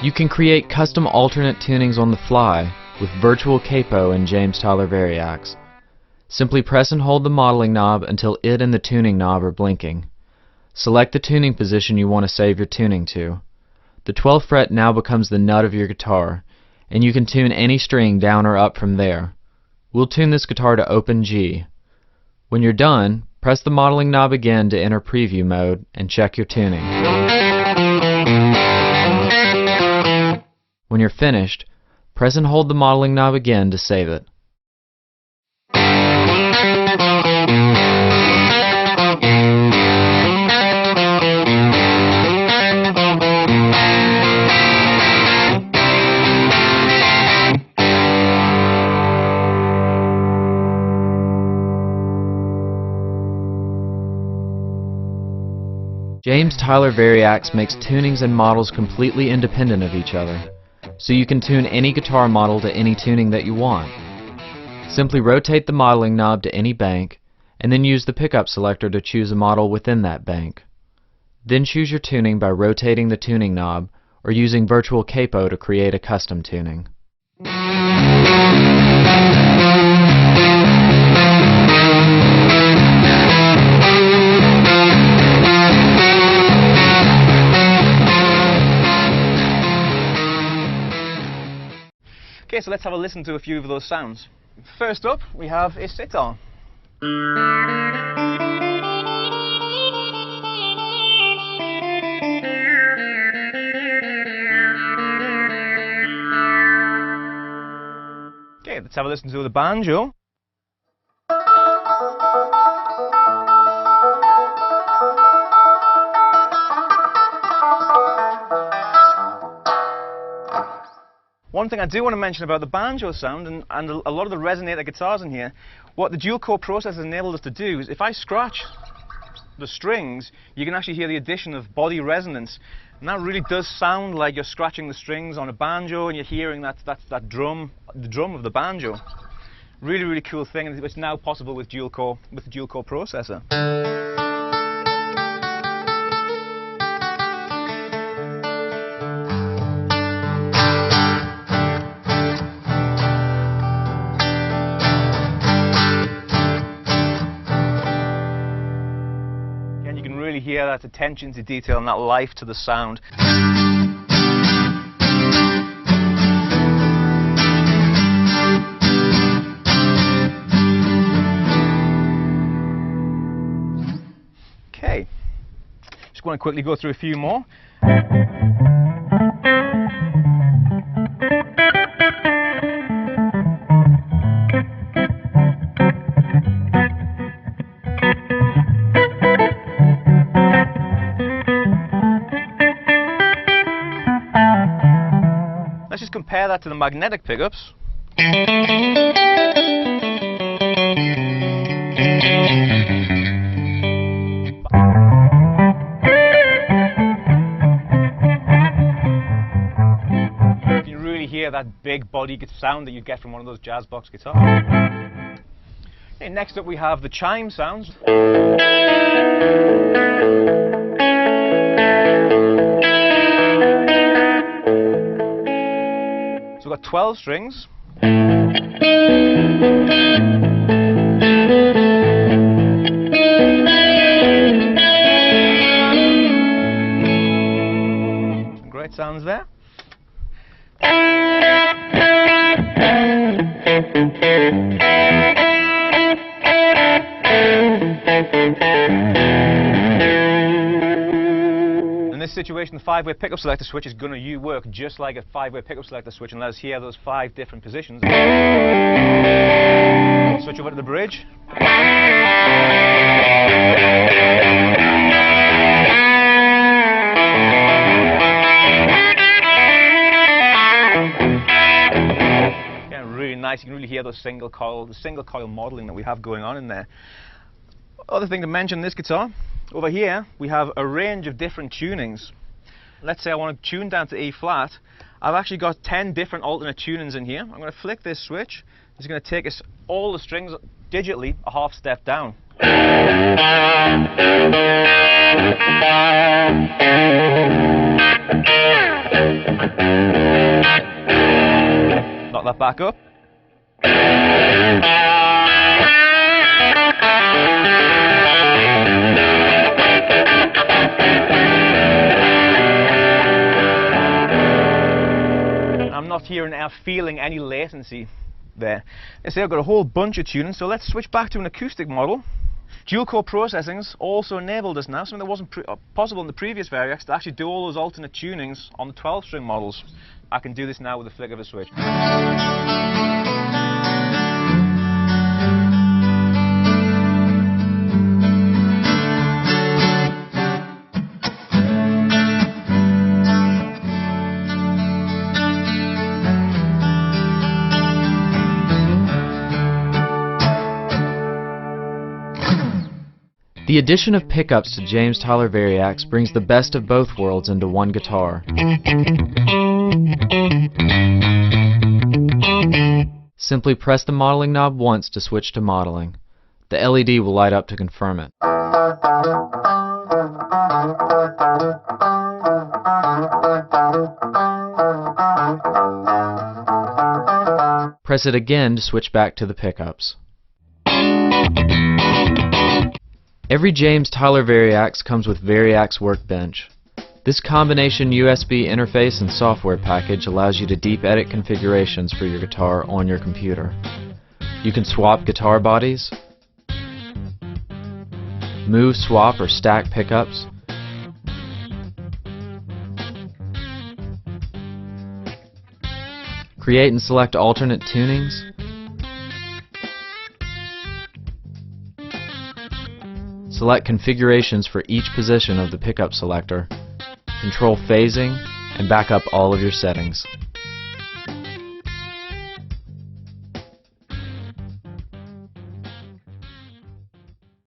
You can create custom alternate tunings on the fly with Virtual Capo in James Tyler Variax. Simply press and hold the modeling knob until it and the tuning knob are blinking. Select the tuning position you want to save your tuning to. The 12th fret now becomes the nut of your guitar, and you can tune any string down or up from there. We'll tune this guitar to open G. When you're done, press the modeling knob again to enter preview mode and check your tuning. When you're finished, press and hold the modeling knob again to save it. James Tyler Variax makes tunings and models completely independent of each other, so you can tune any guitar model to any tuning that you want. Simply rotate the modeling knob to any bank, and then use the pickup selector to choose a model within that bank. Then choose your tuning by rotating the tuning knob, or using Virtual Capo to create a custom tuning. Okay, so let's have a listen to a few of those sounds. First up, we have a sitar. Okay, let's have a listen to the banjo. One thing I do want to mention about the banjo sound and a lot of the resonator guitars in here, what the dual core processor enabled us to do is if I scratch the strings, you can actually hear the addition of body resonance. And that really does sound like you're scratching the strings on a banjo and you're hearing that drum, the drum of the banjo. Really, really cool thing, and it's now possible with the dual core processor. Hear that attention to detail and that life to the sound. Okay, just want to quickly go through a few more. Let's just compare that to the magnetic pickups. You can really hear that big body sound that you get from one of those jazz box guitars. Okay, next up we have the chime sounds. So we've got 12 strings. Some great sounds there. In this situation, the 5-way pickup selector switch is going to work just like a 5-way pickup selector switch and let us hear those 5 different positions. Switch over to the bridge. Yeah, really nice. You can really hear those the single coil modeling that we have going on in there. Other thing to mention, this guitar, over here we have a range of different tunings. Let's say I want to tune down to E flat. I've actually got 10 different alternate tunings in here. I'm going to flick this switch. It's going to take us all the strings digitally a half step down. Knock that back up. I'm not hearing or feeling any latency there. Let's say I've got a whole bunch of tuning, so let's switch back to an acoustic model. Dual core processing's also enabled us now, something that wasn't possible in the previous Variax, to actually do all those alternate tunings on the 12-string models. I can do this now with a flick of a switch. The addition of pickups to James Tyler Variax brings the best of both worlds into one guitar. Simply press the modeling knob once to switch to modeling. The LED will light up to confirm it. Press it again to switch back to the pickups. Every James Tyler Variax comes with Variax Workbench. This combination USB interface and software package allows you to deep edit configurations for your guitar on your computer. You can swap guitar bodies, move, swap, or stack pickups, create and select alternate tunings, select configurations for each position of the pickup selector, control phasing, and back up all of your settings.